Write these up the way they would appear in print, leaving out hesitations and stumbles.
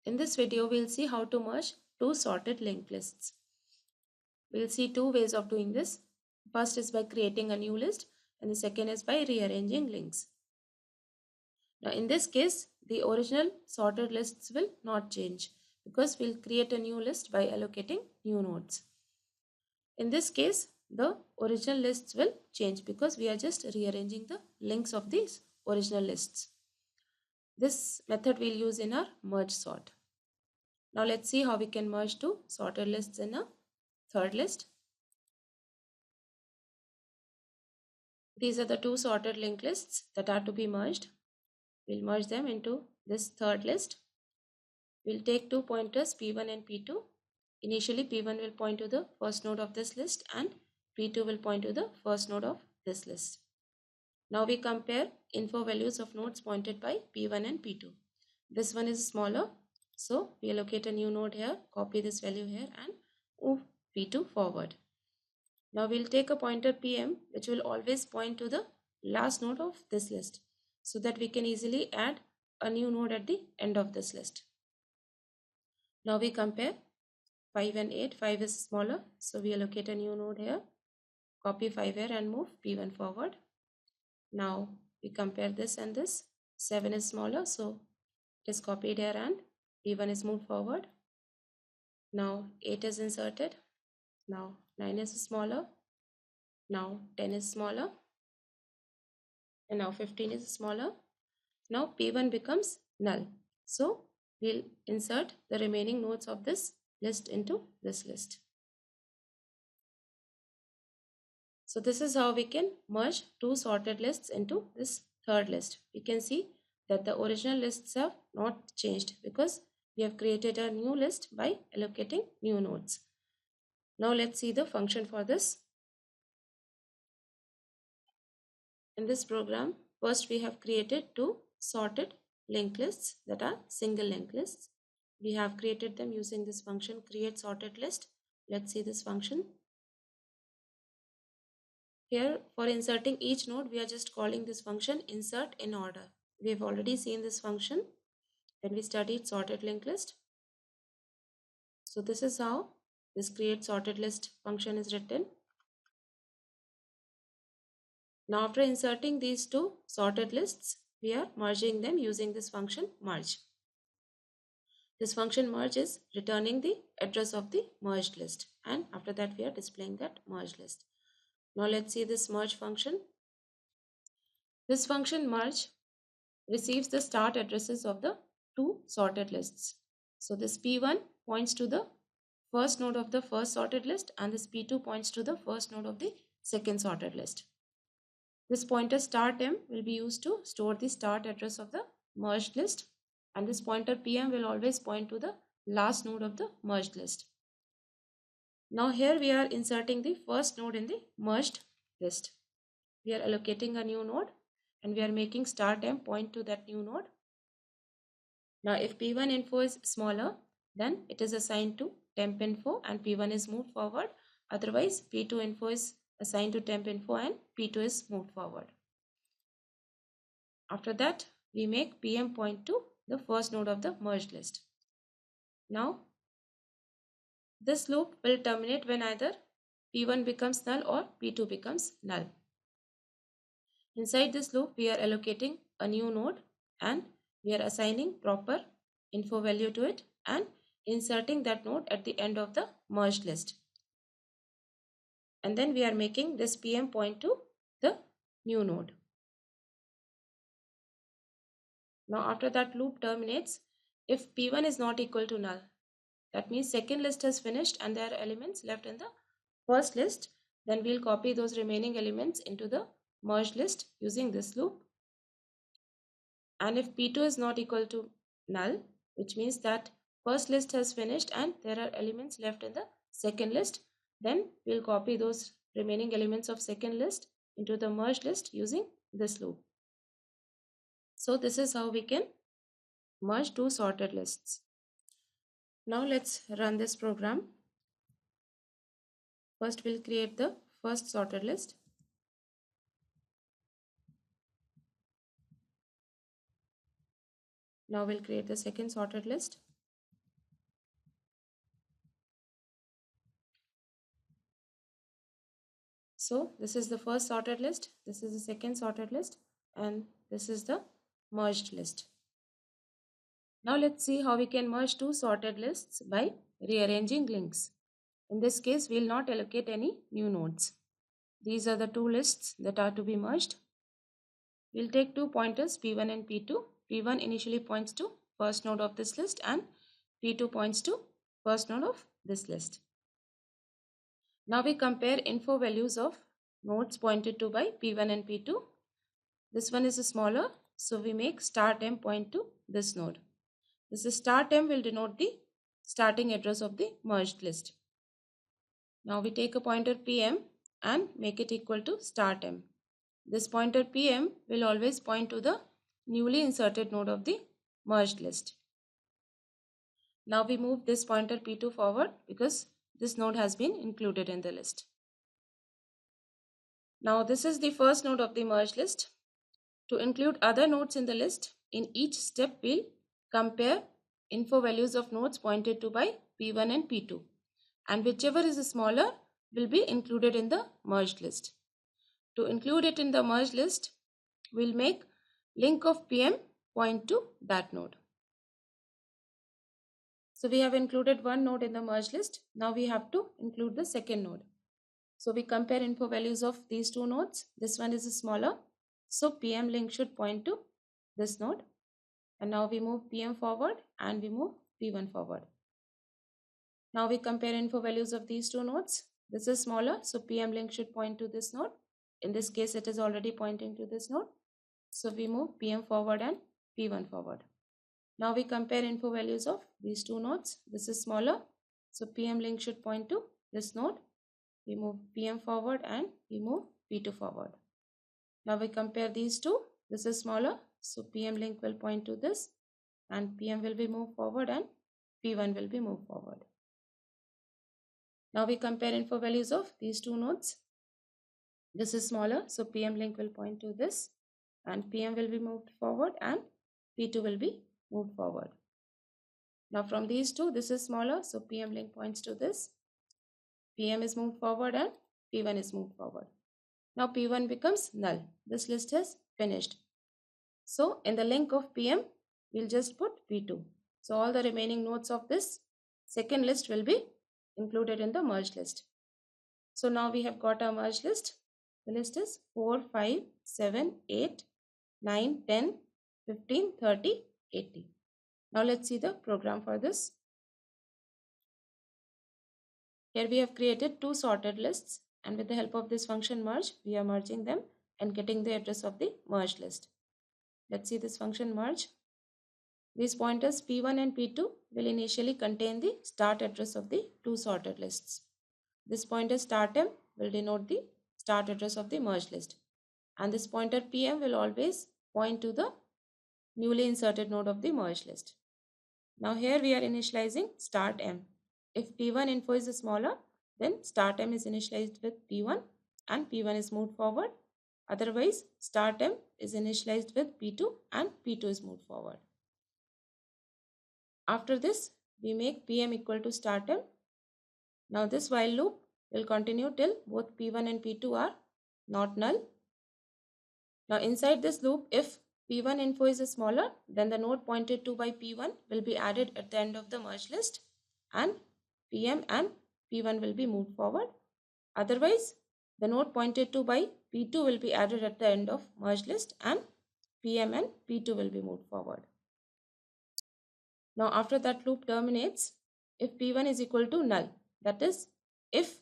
In this video, we'll see how to merge two sorted linked lists. We'll see two ways of doing this. First is by creating a new list, and the second is by rearranging links. Now in this case, the original sorted lists will not change because we'll create a new list by allocating new nodes. In this case, the original lists will change because we are just rearranging the links of these original lists. This method we'll use in our merge sort. Now let's see how we can merge two sorted lists in a third list. These are the two sorted linked lists that are to be merged. We'll merge them into this third list. We'll take two pointers P1 and P2. Initially P1 will point to the first node of this list and P2 will point to the first node of this list. Now we compare info values of nodes pointed by P1 and P2. This one is smaller, so we allocate a new node here, copy this value here and move P2 forward. Now we'll take a pointer PM which will always point to the last node of this list so that we can easily add a new node at the end of this list. Now we compare 5 and 8. 5 is smaller, so we allocate a new node here, copy 5 here and move P1 forward. Now we compare this and this. 7 is smaller, so it is copied here and P1 is moved forward. Now 8 is inserted. Now 9 is smaller. Now 10 is smaller. And now 15 is smaller. Now P1 becomes null. So we'll insert the remaining nodes of this list into this list. So this is how we can merge two sorted lists into this third list. We can see that the original lists have not changed because we have created a new list by allocating new nodes. Now let's see the function for this. In this program, first we have created two sorted linked lists that are single linked lists. We have created them using this function create sorted list. Let's see this function. Here for inserting each node, we are just calling this function insert in order. We have already seen this function when we studied sorted linked list. So this is how this create sorted list function is written. Now after inserting these two sorted lists, we are merging them using this function merge. This function merge is returning the address of the merged list, and after that we are displaying that merged list. Now let's see this merge function. This function merge receives the start addresses of the two sorted lists. So this P1 points to the first node of the first sorted list and this P2 points to the first node of the second sorted list. This pointer start M will be used to store the start address of the merged list, and this pointer PM will always point to the last node of the merged list. Now here we are inserting the first node in the merged list. We are allocating a new node and we are making start M point to that new node. Now if P1 info is smaller, then it is assigned to temp info and P1 is moved forward. Otherwise P2 info is assigned to temp info and P2 is moved forward. After that we make PM point to the first node of the merged list. Now this loop will terminate when either P1 becomes null or P2 becomes null. Inside this loop we are allocating a new node and we are assigning proper info value to it and inserting that node at the end of the merged list. And then we are making this PM point to the new node. Now after that loop terminates, if P1 is not equal to null, that means second list has finished and there are elements left in the first list, then we'll copy those remaining elements into the merged list using this loop. And if P2 is not equal to null, which means that first list has finished and there are elements left in the second list, then we'll copy those remaining elements of second list into the merged list using this loop. So this is how we can merge two sorted lists. Now let's run this program. First we'll create the first sorted list. Now we'll create the second sorted list. So this is the first sorted list, this is the second sorted list, and this is the merged list. Now let's see how we can merge two sorted lists by rearranging links. In this case, we will not allocate any new nodes. These are the two lists that are to be merged. We'll take two pointers P1 and P2. P1 initially points to first node of this list and P2 points to first node of this list. Now we compare info values of nodes pointed to by P1 and P2. This one is smaller, so we make start m point to this node. This is start m will denote the starting address of the merged list. Now we take a pointer Pm and make it equal to start m. This pointer Pm will always point to the newly inserted node of the merged list. Now we move this pointer P2 forward because this node has been included in the list. Now this is the first node of the merged list. To include other nodes in the list, in each step we'll compare info values of nodes pointed to by P1 and P2, and whichever is smaller will be included in the merged list. To include it in the merged list, we'll make link of PM point to that node. So we have included one node in the merged list. Now we have to include the second node. So we compare info values of these two nodes. This one is smaller, so PM link should point to this node. And now we move PM forward and we move P1 forward. Now we compare info values of these two nodes. This is smaller, so PM link should point to this node. In this case, it is already pointing to this node. So we move PM forward and P1 forward. Now we compare info values of these two nodes. This is smaller, so PM link should point to this node. We move PM forward and we move P2 forward. Now we compare these two. This is smaller, so PM link will point to this, and PM will be moved forward and P1 will be moved forward. Now we compare info values of these two nodes. This is smaller, so PM link will point to this, and PM will be moved forward and P2 will be moved forward. Now from these two, this is smaller, so PM link points to this. PM is moved forward and P1 is moved forward. Now P1 becomes null. This list is finished. So in the link of PM, we'll just put P2. So all the remaining nodes of this second list will be included in the merged list. So now we have got our merged list. The list is 4, 5, 7, 8, 9, 10, 15, 30, 80. Now let's see the program for this. Here we have created two sorted lists, and with the help of this function merge, we are merging them and getting the address of the merged list. Let's see this function merge. These pointers P1 and P2 will initially contain the start address of the two sorted lists. This pointer start m will denote the start address of the merged list, and this pointer PM will always point to the newly inserted node of the merged list. Now here we are initializing start m. If P1 info is smaller, then start m is initialized with P1 and P1 is moved forward. Otherwise, start m is initialized with P2 and P2 is moved forward. After this, we make PM equal to start m. Now this while loop will continue till both P1 and P2 are not null. Now inside this loop, if P1 info is smaller, then the node pointed to by P1 will be added at the end of the merge list, and PM and P1 will be moved forward. Otherwise, the node pointed to by P2 will be added at the end of merge list, and PM and P2 will be moved forward. Now after that loop terminates, if P1 is equal to null, that is, if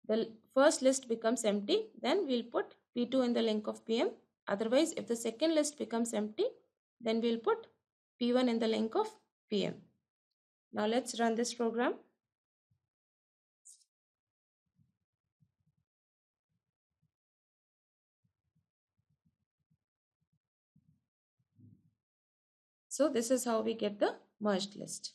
the first list becomes empty, then we'll put P2 in the link of PM. Otherwise, if the second list becomes empty, then we'll put P1 in the link of PM. Now let's run this program. So this is how we get the merged list.